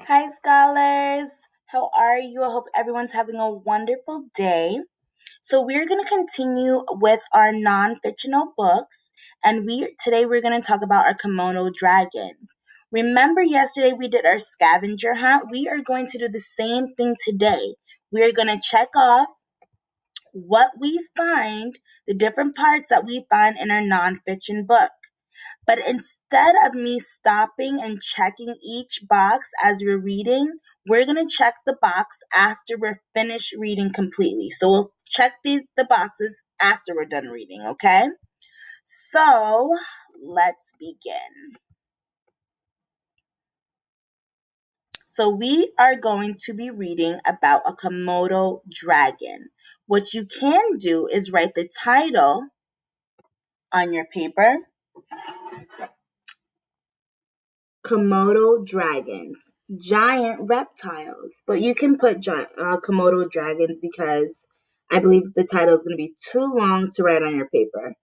Hi, scholars. How are you? I hope everyone's having a wonderful day. So we're going to continue with our non-fictional books, and today we're going to talk about our Komodo Dragons. Remember yesterday we did our scavenger hunt? We are going to do the same thing today. We are going to check off what we find, the different parts that we find in our non-fiction book. But instead of me stopping and checking each box as we're reading, we're going to check the box after we're finished reading completely. So we'll check the boxes after we're done reading, okay? So let's begin. So we are going to be reading about a Komodo dragon. What you can do is write the title on your paper. Komodo dragons, giant reptiles. But you can put Komodo dragons because I believe the title is going to be too long to write on your paper.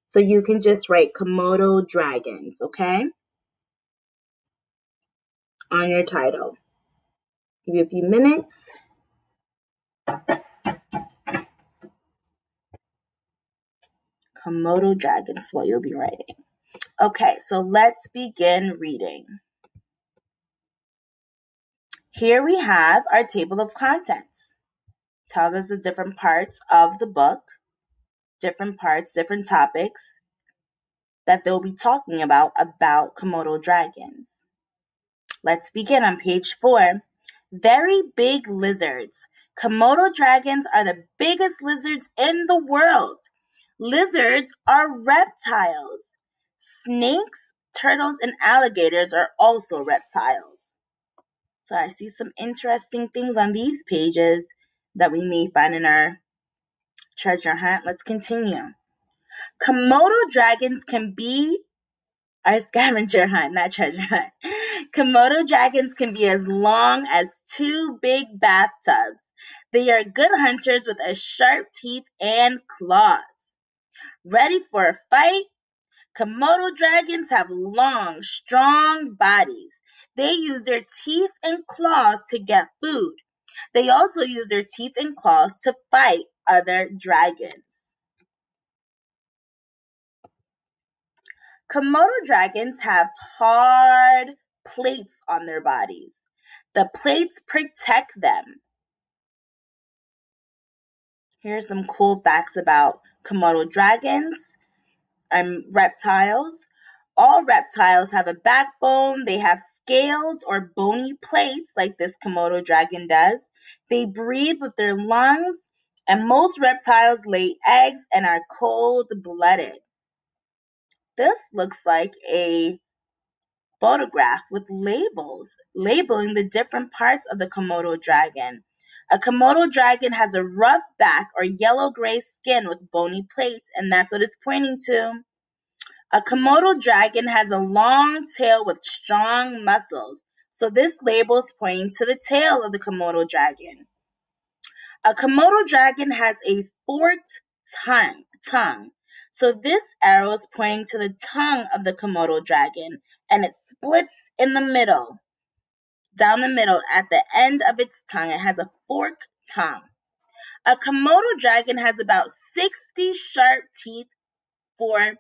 So you can just write Komodo dragons, okay? On your title. Give you a few minutes. Komodo dragons is what you'll be writing. Okay, so let's begin reading. Here we have our table of contents. Tells us the different parts of the book, different parts, different topics that they'll be talking about Komodo dragons. Let's begin on page 4. Very big lizards. Komodo dragons are the biggest lizards in the world. Lizards are reptiles. Snakes, turtles, and alligators are also reptiles. So I see some interesting things on these pages that we may find in our treasure hunt. Let's continue. Komodo dragons can be our scavenger hunt, not treasure hunt. Komodo dragons can be as long as 2 big bathtubs. They are good hunters with a sharp teeth and claws. Ready for a fight? Komodo dragons have long, strong bodies. They use their teeth and claws to get food. They also use their teeth and claws to fight other dragons. Komodo dragons have hard plates on their bodies. The plates protect them. Here's some cool facts about Komodo dragons and reptiles. All reptiles have a backbone. They have scales or bony plates like this Komodo dragon does. They breathe with their lungs, and most reptiles lay eggs and are cold-blooded. This looks like a photograph with labels, labeling the different parts of the Komodo dragon. A Komodo dragon has a rough back or yellow-gray skin with bony plates, and that's what it's pointing to. A Komodo dragon has a long tail with strong muscles, so this label is pointing to the tail of the Komodo dragon. A Komodo dragon has a forked tongue. So this arrow is pointing to the tongue of the Komodo dragon, and it splits in the middle. Down the middle, at the end of its tongue, it has a forked tongue. A Komodo dragon has about 60 sharp teeth for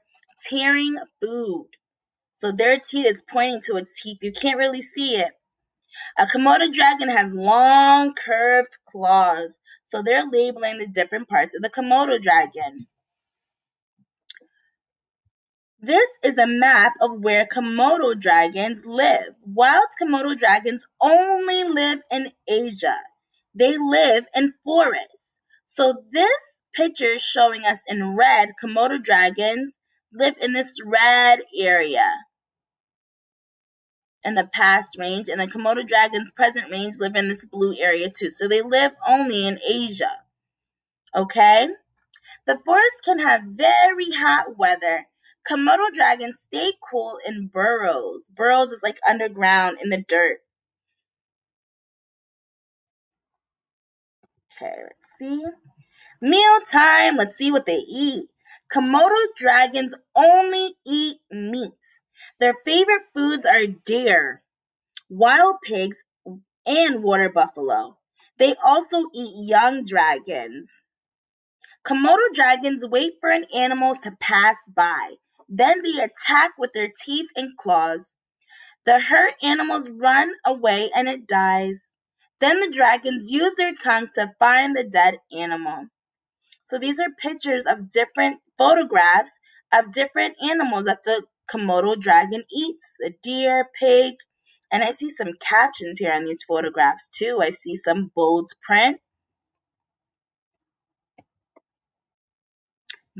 tearing food. So their teeth is pointing to its teeth. You can't really see it. A Komodo dragon has long, curved claws, so they're labeling the different parts of the Komodo dragon. This is a map of where Komodo dragons live. Wild Komodo dragons only live in Asia. They live in forests. So this picture is showing us in red, Komodo dragons live in this red area. In the past range, and the Komodo dragons' present range live in this blue area too. So they live only in Asia. Okay? The forest can have very hot weather. Komodo dragons stay cool in burrows. Burrows is like underground in the dirt. Okay, let's see. Meal time. Let's see what they eat. Komodo dragons only eat meat. Their favorite foods are deer, wild pigs, and water buffalo. They also eat young dragons. Komodo dragons wait for an animal to pass by. Then they attack with their teeth and claws. The hurt animals run away and it dies. Then the dragons use their tongue to find the dead animal. So these are pictures of different photographs of different animals that the Komodo dragon eats. A deer, pig, and I see some captions here on these photographs too. I see some bold print.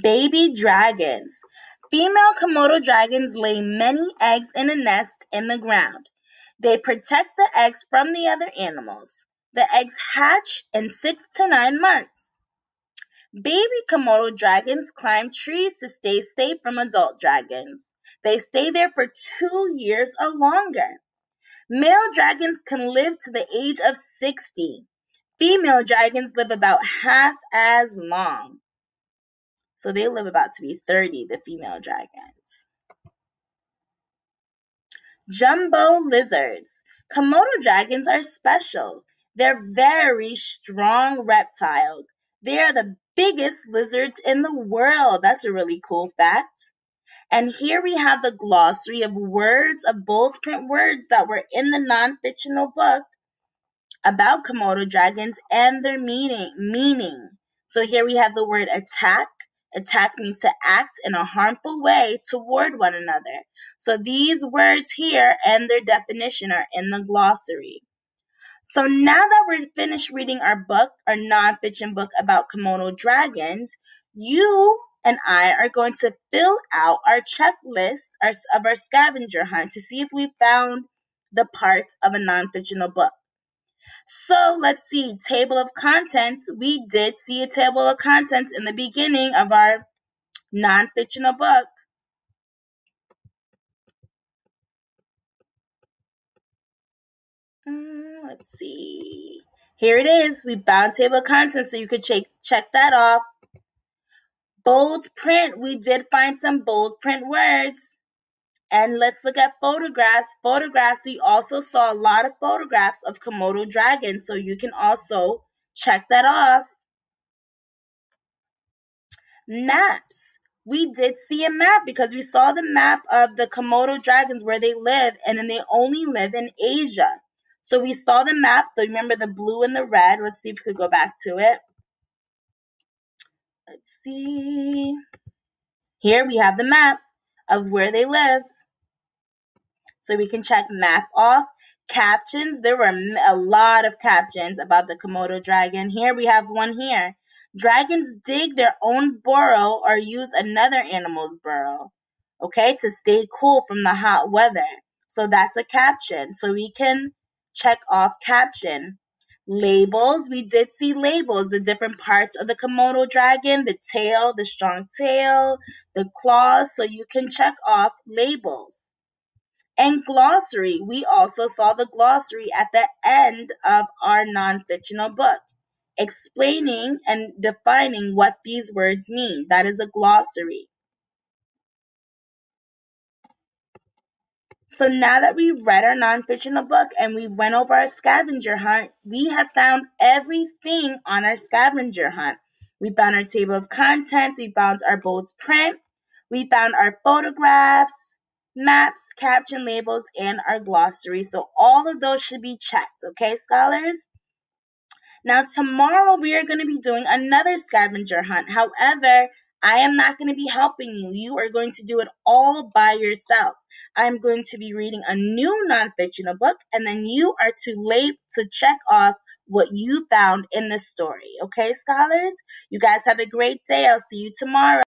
Baby dragons. Female Komodo dragons lay many eggs in a nest in the ground. They protect the eggs from the other animals. The eggs hatch in 6 to 9 months. Baby Komodo dragons climb trees to stay safe from adult dragons. They stay there for 2 years or longer. Male dragons can live to the age of 60. Female dragons live about half as long. So they live about to be 30, the female dragons. Jumbo lizards. Komodo dragons are special. They're very strong reptiles. They are the biggest lizards in the world. That's a really cool fact. And here we have the glossary of words, of bold print words that were in the non-fictional book about Komodo dragons and their meaning. So here we have the word attack. Attack means to act in a harmful way toward one another. So these words here and their definition are in the glossary. So now that we're finished reading our book, our nonfiction book about Komodo dragons, you and I are going to fill out our checklist of our scavenger hunt to see if we found the parts of a nonfictional book. So let's see, table of contents. We did see a table of contents in the beginning of our non-fictional book. Let's see. Here it is. We found table of contents, so you could check that off. Bold print. We did find some bold print words. And let's look at photographs. Photographs, we also saw a lot of photographs of Komodo dragons, so you can also check that off. Maps. We did see a map because we saw the map of the Komodo dragons where they live, and then they only live in Asia. So we saw the map. So remember the blue and the red. Let's see if we could go back to it. Let's see. Here we have the map of where they live. So we can check map off. Captions. There were a lot of captions about the Komodo dragon. Here we have one here. Dragons dig their own burrow or use another animal's burrow, okay, to stay cool from the hot weather. So that's a caption. So we can check off caption. Labels. We did see labels, the different parts of the Komodo dragon, the tail, the strong tail, the claws. So you can check off labels. And glossary. We also saw the glossary at the end of our non-fictional book, explaining and defining what these words mean. That is a glossary. So now that we read our non-fictional book and we went over our scavenger hunt, we have found everything on our scavenger hunt. We found our table of contents, we found our bold print, we found our photographs, maps, caption labels, and our glossary. So all of those should be checked, okay, scholars? Now, tomorrow we are going to be doing another scavenger hunt. However, I am not going to be helping you. You are going to do it all by yourself. I'm going to be reading a new nonfictional book, and then you are to check off what you found in the story. Okay, scholars? You guys have a great day. I'll see you tomorrow.